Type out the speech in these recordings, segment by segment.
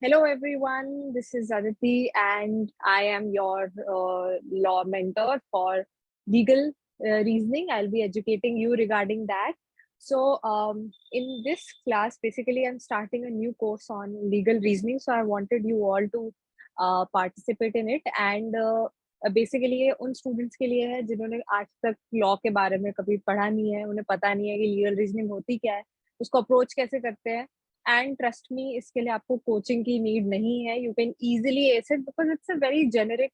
Hello, everyone. This is Aditi, and I am your law mentor for legal reasoning. I'll be educating you regarding that. In this class, basically, I'm starting a new course on legal reasoning. So, I wanted you all to participate in it. And basically ये उन students के लिए है जिन्होंने आज तक law के बारे में कभी पढ़ा नहीं है, उन्हें पता नहीं है कि लीगल रीजनिंग होती क्या है, उसको अप्रोच कैसे करते हैं. एंड ट्रस्ट मी, इसके लिए आपको कोचिंग की नीड नहीं है. You can easily ace it because it's a very generic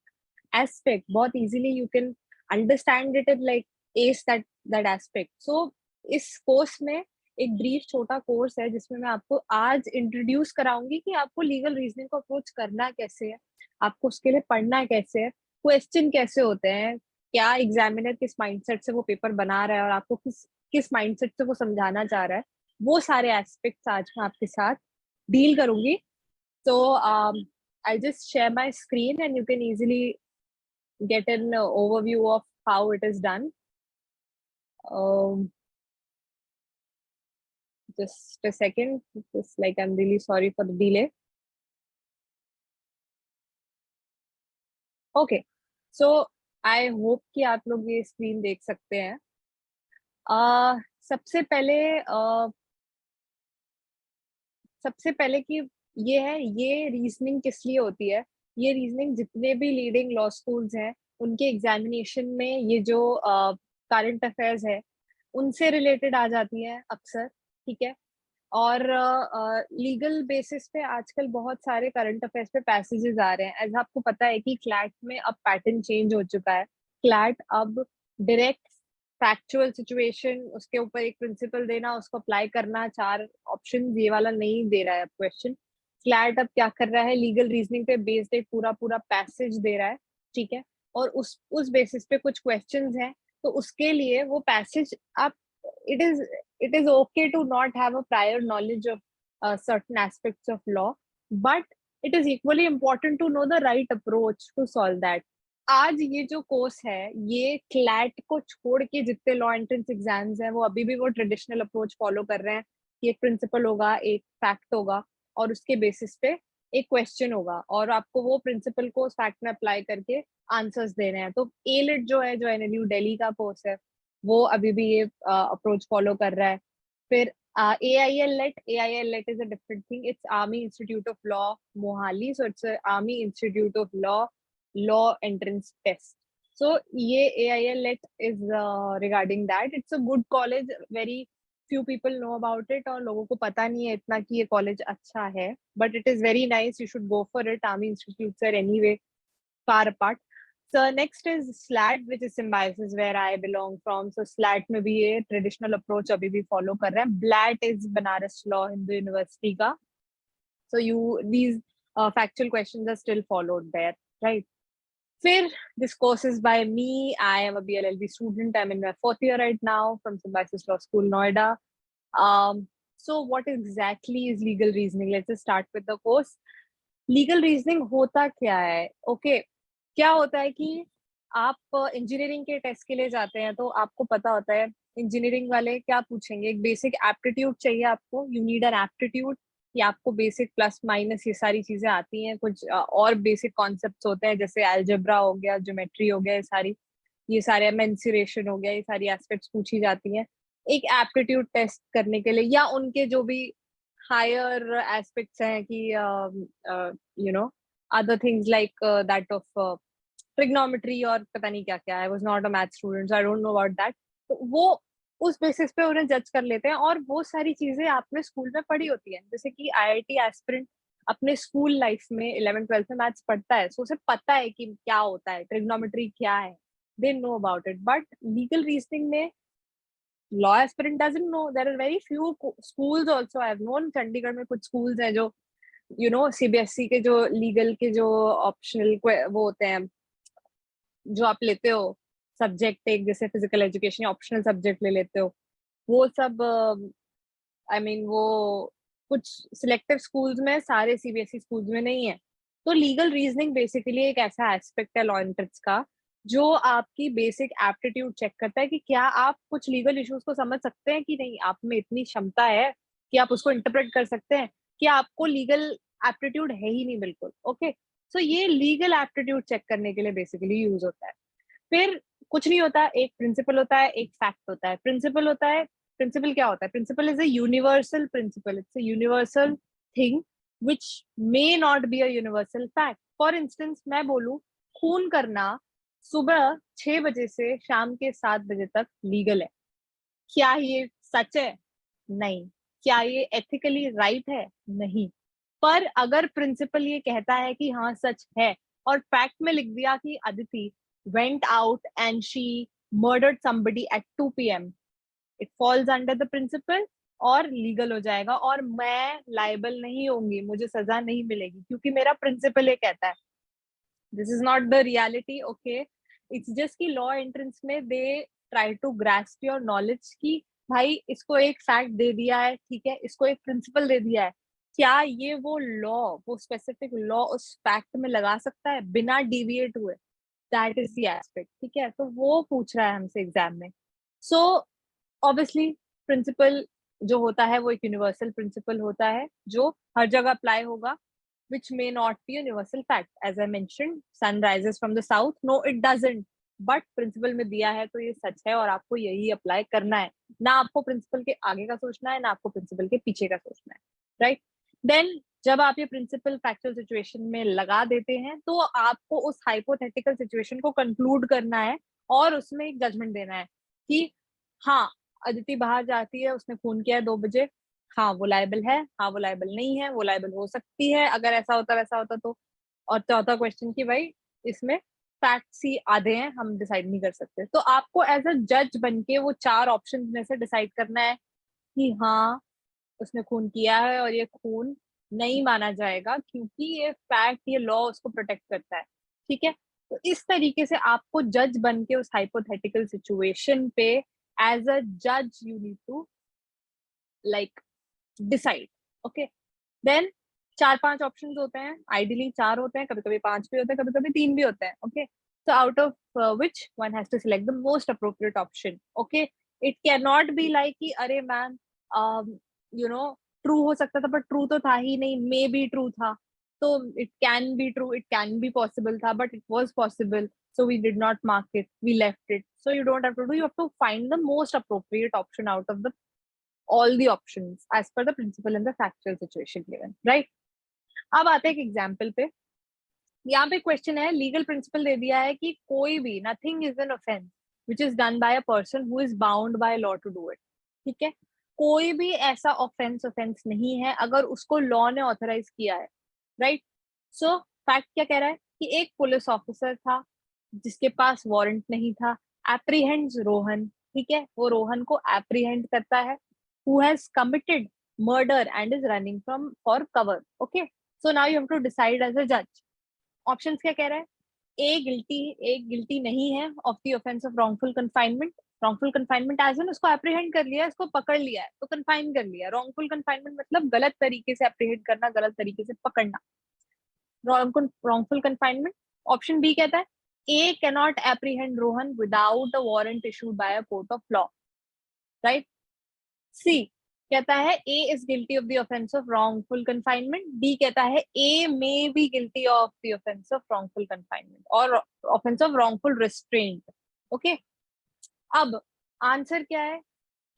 aspect. बहुत easily you can understand it and like ace that aspect. So इस कोर्स में एक ब्रीफ छोटा कोर्स है जिसमें मैं आपको आज इंट्रोड्यूस कराऊंगी कि आपको लीगल रीजनिंग को अप्रोच करना कैसे है, आपको उसके लिए पढ़ना कैसे है, क्वेश्चन कैसे होते हैं, क्या एग्जामिनर किस माइंडसेट से वो पेपर बना रहा है और आपको किस किस माइंडसेट से वो समझाना चाह रहा है. वो सारे एस्पेक्ट्स आज मैं आपके साथ डील करूंगी. तो I just share my screen and you can easily get an overview of how it is done. Just a second. Just like I'm really sorry for the delay. Okay. So I hope कि आप लोग ये screen देख सकते हैं. सबसे पहले कि ये रीजनिंग किस लिए होती है. ये रीजनिंग जितने भी लीडिंग लॉ स्कूल्स हैं उनके एग्जामिनेशन में ये जो करंट अफेयर्स है उनसे रिलेटेड आ जाती है अक्सर. ठीक है. और लीगल बेसिस पे आजकल बहुत सारे करंट अफेयर्स पे पैसेजेस आ रहे हैं. एज आपको पता है कि क्लैट में अब पैटर्न चेंज हो चुका है. क्लैट अब डायरेक्ट फैक्चुअल सिचुएशन, उसके ऊपर एक प्रिंसिपल देना, उसको अप्लाई करना, 4 ऑप्शन, ये वाला नहीं दे रहा है अब क्वेश्चन. फ्लैट अब क्या कर रहा है, लीगल रीजनिंग पे बेस्ड एक पूरा पूरा पैसेज दे रहा है. ठीक है. और उस बेसिस पे कुछ क्वेश्चंस हैं, तो उसके लिए वो पैसेज आप it is okay to not have a prior knowledge of certain aspects of law, but it is equally important to know the right approach to solve that. आज ये जो कोर्स है ये क्लैट को छोड़ के जितने लॉ एंट्रेंस एग्जाम्स हैं वो अभी भी वो ट्रेडिशनल अप्रोच फॉलो कर रहे हैं कि एक प्रिंसिपल होगा, एक फैक्ट होगा और उसके बेसिस पे एक क्वेश्चन होगा और आपको वो प्रिंसिपल को उस फैक्ट में अप्लाई करके आंसर्स देने हैं. तो एलिट जो है, जो एनएलयू दिल्ली का कोर्स है, वो अभी भी ये अप्रोच फॉलो कर रहा है. फिर AIL is a different thing. It's Army Institute of Law, Mohali. So it's a Army Institute of Law entrance test. So ये AIL is regarding that. It's a good college. Very few people know about it और लोगों को पता नहीं है इतना कि ये कॉलेज अच्छा है. But it is very nice. You should go for it. Army institutes are anyway far apart. So next is SLAT, which is Symbiosis, where I belong from. So SLAT में भी ये traditional approach अभी भी follow कर रहे हैं. BLAT is Banaras Law Hindu University का. So these factual questions are still followed there, right? फिर this course is by me. I am a BLLB student. I'm in my 4th year right now from Symbiosis Law School, Noida. So what exactly is legal reasoning? Let's just start with the course. Legal reasoning होता क्या है? Okay. क्या होता है कि आप engineering के test के लिए जाते हैं तो आपको पता होता है इंजीनियरिंग वाले क्या पूछेंगे. एक बेसिक एप्टीट्यूड चाहिए आपको. यू नीड एन एप्टीट्यूड कि आपको बेसिक प्लस माइनस ये सारी चीजें आती हैं. कुछ और बेसिक कॉन्सेप्ट्स होते हैं जैसे अलजेब्रा हो गया, ज्योमेट्री हो गया, ये सारे मेंसुरेशन हो गया, ये सारी एस्पेक्ट्स पूछी जाती हैं एक एप्टीट्यूड टेस्ट करने के लिए. या उनके जो भी हायर एस्पेक्ट्स हैं कि you know other things like that of trigonometry और पता नहीं क्या क्या. I was not a math student, so I don't know about that. तो वो उस बेसिस पे उन्हें जज कर लेते हैं और वो सारी चीजें आपने स्कूल में पढ़ी होती हैं. जैसे कि IIT एस्पिरेंट अपने स्कूल लाइफ में 11th-12th में मैथ्स पढ़ता है, सो उसे पता है कि क्या होता है, ट्रिग्नोमेट्री क्या है, they know about it. But legal reasoning में law aspirant doesn't know. There are very few schools also. I have known Chandigarh में कुछ स्कूल्स हैं जो CBSE के जो लीगल के जो ऑप्शनल वो होते हैं जो आप लेते हो सब्जेक्ट, एक जैसे फिजिकल एजुकेशन ऑप्शनल सब्जेक्ट ले लेते हो, वो सब वो कुछ सिलेक्टिव स्कूल्स में, सारे CBSE स्कूल्स में नहीं है. तो लीगल रीजनिंग बेसिकली एक ऐसा एस्पेक्ट है लॉ एंट्रेंस का जो आपकी बेसिक एप्टीट्यूड चेक करता है कि क्या आप कुछ लीगल इश्यूज को समझ सकते हैं कि नहीं, आप में इतनी क्षमता है कि आप उसको इंटरप्रेट कर सकते हैं, कि आपको लीगल एप्टीट्यूड है ही नहीं बिल्कुल। ओके, सो ये लीगल एप्टीट्यूड चेक करने के लिए बेसिकली यूज होता है। फिर कुछ नहीं होता, एक प्रिंसिपल होता है, एक फैक्ट होता है। प्रिंसिपल होता है, प्रिंसिपल क्या होता है? Principle is a universal principle, it's a universal thing which may not be a universal fact. For instance मैं बोलूं खून करना सुबह 6 बजे से शाम के 7 बजे तक लीगल है, क्या ये सच है? नहीं। क्या ये एथिकली राइट है? नहीं। पर अगर प्रिंसिपल ये कहता है कि हाँ सच है, और फैक्ट में लिख दिया कि Aditi went out and she murdered somebody at 2 p.m. It falls under the principle और लीगल हो जाएगा, और मैं लाइबल नहीं होंगी, मुझे सजा नहीं मिलेगी, क्योंकि मेरा प्रिंसिपल ये कहता है। This is not the reality, okay. It's just कि लॉ एंट्रेंस में they try to grasp your knowledge कि भाई इसको एक फैक्ट दे दिया है, ठीक है, इसको एक प्रिंसिपल दे दिया है, क्या ये वो लॉ, वो स्पेसिफिक लॉ उस फैक्ट में लगा सकता है बिना डिविएट हुए? दैट इज द एस्पेक्ट, ठीक है। तो वो पूछ रहा है हमसे एग्जाम में। सो ऑब्वियसली प्रिंसिपल जो होता है वो एक यूनिवर्सल प्रिंसिपल होता है जो हर जगह अप्लाई होगा, which may not be a universal fact. As I mentioned, sun rises from the south. No, it doesn't. But principle में दिया है तो ये सच है और आपको यही अप्लाई करना है। ना आपको प्रिंसिपल के आगे का सोचना है, ना आपको प्रिंसिपल के पीछे का सोचना है, राइट? देन जब आप ये प्रिंसिपल फैक्चुअल सिचुएशन में लगा देते हैं तो आपको उस हाइपोथेटिकल सिचुएशन को कंक्लूड करना है और उसमें एक जजमेंट देना है कि हाँ, अदिति बाहर जाती है, उसने खून किया है 2 बजे, हाँ वो लायबल है, हाँ वो लायबल नहीं है, वो लायबल हो सकती है अगर ऐसा होता वैसा होता तो। और चौथा क्वेश्चन कि भाई इसमें फैक्ट्स ही आधे हैं, हम डिसाइड नहीं कर सकते। तो आपको एज अ जज बन के वो 4 ऑप्शन में से डिसाइड करना है कि हाँ उसने खून किया है और ये खून नहीं माना जाएगा क्योंकि ये फैक्ट, ये लॉ उसको प्रोटेक्ट करता है, ठीक है। तो इस तरीके से आपको जज बन के उस हाइपोथेटिकल सिचुएशन पे एज अ जज you need to like decide, okay. Then 4-5 options होते हैं, आइडियली 4 होते हैं, कभी कभी 5 भी होते हैं, कभी कभी 3 भी होते हैं, okay. so out of which one has to select the most appropriate option, okay? It cannot be like कि अरे मैम यू नो ट्रू हो सकता था पर ट्रू तो था ही नहीं, मे बी ट्रू था, तो it can be true, it can be possible था but it was possible, so we did not mark it, we left it. So you don't have to do, you have to find the most appropriate option out of the all the options as per the principle and the factual situation given, right? अब आते हैं एक example पे। यहाँ पे question है, legal principal दे दिया है कि कोई भी nothing is an offence which is done by a person who is bound by law to do it, ठीक है। कोई भी ऐसा ऑफेंस ऑफेंस नहीं है अगर उसको लॉ ने ऑथराइज किया है, राइट? सो फैक्ट क्या कह रहा है कि एक पुलिस ऑफिसर था जिसके पास वारंट नहीं था, एप्रीहेंड्स रोहन, ठीक है, वो रोहन को एप्रीहेंड करता है, who has committed murder and is running from for cover, okay. So now you have to decide as a जज। ऑप्शंस क्या कह रहा है? ए गिल्टी नहीं है of the offence of wrongful confinement. Wrongful confinement as an उसको apprehend कर लिया, इसको पकड़ लिया है तो कन्फाइन कर लिया। रॉन्गफुल कन्फाइनमेंट मतलब गलत तरीके से एप्रीहेंड करना, गलत तरीके से पकड़ना, wrongful confinement. Option B कहता है A cannot apprehend Rohan without a warrant issued by a court of law, right? C कहता है A is guilty of the offense of wrongful confinement. D कहता है A may be guilty of the offense of wrongful confinement or offense of wrongful restraint. Okay? अब answer क्या है?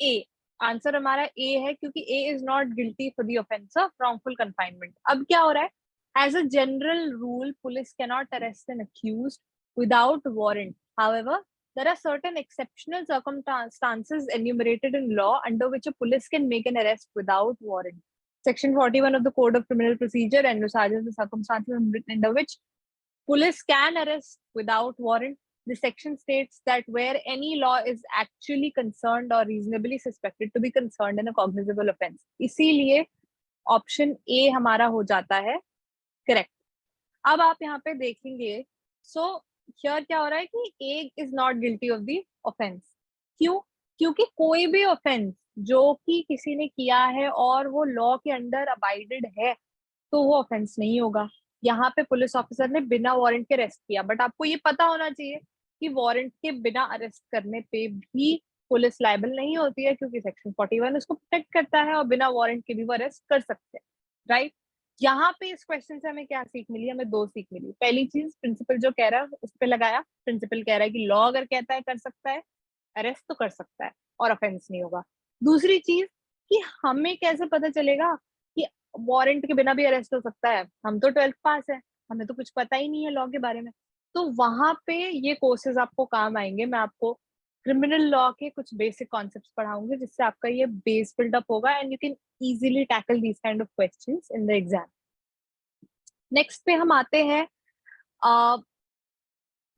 A. Answer हमारा A है क्योंकि A is not guilty for the offense of wrongful confinement. अब क्या हो रहा है? As a general rule, police cannot arrest an accused without warrant. However, there are certain exceptional circumstances enumerated in law under which a police can make an arrest without warrant. Section 41 of the Code of Criminal Procedure envisages the circumstances under which police can arrest without warrant. The section states that where any law is actually concerned or reasonably suspected to be concerned in a cognizable offense. इसीलिए option A हमारा हो जाता है correct. अब आप यहाँ पे देखेंगे, सो हियर क्या हो रहा है कि A is not guilty of the offence. क्यों? क्योंकि कोई भी ऑफेंस जो कि किसी ने किया है और वो लॉ के अंडर अबाइडेड है तो वो ऑफेंस नहीं होगा। यहाँ पे पुलिस ऑफिसर ने बिना वारंट के अरेस्ट किया, बट आपको ये पता होना चाहिए कि वारंट के बिना अरेस्ट करने पे भी पुलिस लायबल नहीं होती है क्योंकि सेक्शन 41 उसको प्रोटेक्ट करता है और बिना वारंट के भी वो अरेस्ट कर सकते हैं, राइट? यहाँ पे इस क्वेश्चन से हमें क्या सीख मिली? हमें दो सीख मिली। पहली चीज, प्रिंसिपल जो कह रहा है उस पे लगाया। प्रिंसिपल कह रहा है कि लॉ अगर कहता है कर सकता है, अरेस्ट तो कर सकता है और ऑफेंस नहीं होगा। दूसरी चीज कि हमें कैसे पता चलेगा कि वारंट के बिना भी अरेस्ट हो सकता है? हम तो 12th पास है, हमें तो कुछ पता ही नहीं है लॉ के बारे में। तो वहां पे ये कोर्सेज आपको काम आएंगे। मैं आपको क्रिमिनल लॉ के कुछ बेसिक कॉन्सेप्ट्स पढ़ाऊंगी, जिससे आपका ये बेस बिल्डअप होगा and you can easily tackle these kind of questions in the exam. Next पे हम आते हैं। uh,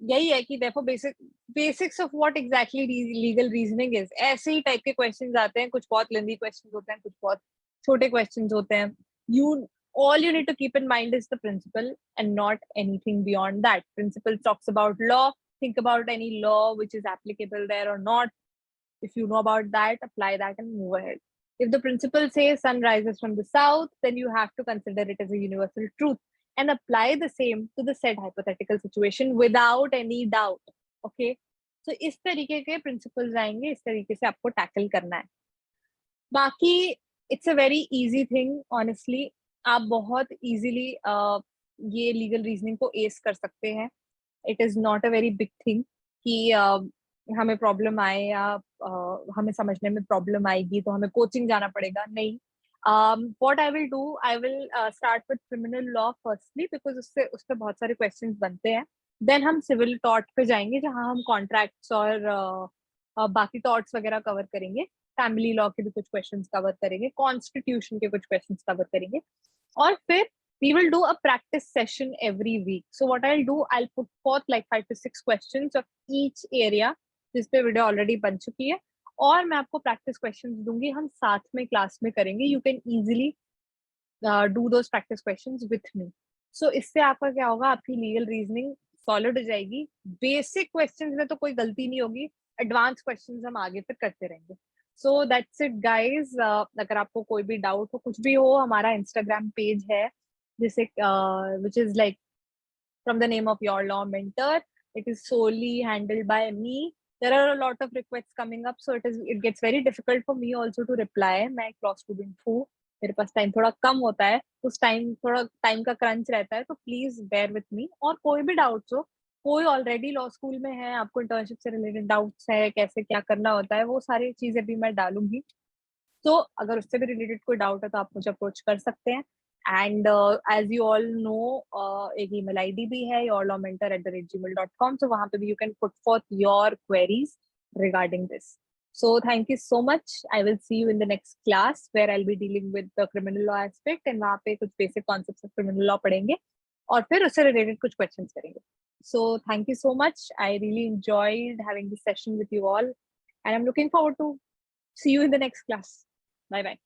यही है कि देखो basics of what exactly legal reasoning is. ऐसे ही टाइप के क्वेश्चंस आते हैं, कुछ बहुत लेंदी क्वेश्चंस होते हैं, कुछ बहुत छोटे क्वेश्चंस होते हैं। You all you need to keep in mind is the principle and not anything beyond that. Principle talks about law. Think about any law which is applicable there or not. If you know about that, apply that and move ahead. If the principle says sun rises from the south, then you have to consider it as a universal truth and apply the same to the said hypothetical situation without any doubt. Okay? So इस तरीके के principles आएंगे, इस तरीके से आपको tackle करना है। बाकी it's a very easy thing honestly. आप बहुत इजीली ये लीगल रीजनिंग को एस कर सकते हैं। It is not a very big thing कि हमें प्रॉब्लम आए या हमें समझने में प्रॉब्लम आएगी तो हमें कोचिंग जाना पड़ेगा, नहीं। What I will do, I will start with criminal law firstly, because उससे उस पर बहुत सारे क्वेश्चंस बनते हैं। देन हम सिविल टॉर्ट पे जाएंगे, जहां हम कॉन्ट्रैक्ट्स और बाकी टॉर्ट्स वगैरह कवर करेंगे। फैमिली लॉ के भी कुछ क्वेश्चंस कवर करेंगे, कॉन्स्टिट्यूशन के कुछ क्वेश्चंस कवर करेंगे। और फिर we will do a practice session every week. So what I'll do, I'll put forth like 5 to 6 questions of each area, जिस पे वीडियो ऑलरेडी बन चुकी है, और मैं आपको प्रैक्टिस क्वेश्चंस दूंगी, हम साथ में क्लास में करेंगे। You can easily do those practice questions with me. So इससे आपका क्या होगा, आपकी लीगल रीजनिंग सॉलिड हो जाएगी। बेसिक क्वेश्चंस में तो कोई गलती नहीं होगी, एडवांस क्वेश्चंस हम आगे तक करते रहेंगे। So that's it guys. अगर आपको कोई भी डाउट हो, कुछ भी हो, हमारा इंस्टाग्राम पेज है जिसे which is like from the name of your law mentor. It is solely handled by me. There are a lot of requests coming up, so it gets very difficult for me also to reply. मैं एक law student हूँ, मेरे पास time थोड़ा कम होता है, उस time थोड़ा time का क्रंच रहता है, तो प्लीज बेयर विथ मी। और कोई भी डाउट्स हो, कोई ऑलरेडी लॉ स्कूल में है, आपको इंटर्नशिप से रिलेटेड डाउट्स है, कैसे क्या करना होता है, वो सारी चीजें भी मैं डालूंगी। तो अगर उससे भी रिलेटेड कोई डाउट है तो आप मुझे अप्रोच कर सकते हैं। And as you all know, एक ईमेल आईडी भी है, yourlawmentor@gmail.com, so वहां पे भी you can put forth your queries regarding this. So thank you so much. I will see you in the next class where I'll be dealing with the criminal law aspect, and वहाँ पे कुछ basic concepts of criminal law पढ़ेंगे और फिर उससे related कुछ questions करेंगे. So thank you so much. I really enjoyed having this session with you all, and I'm looking forward to see you in the next class. Bye bye.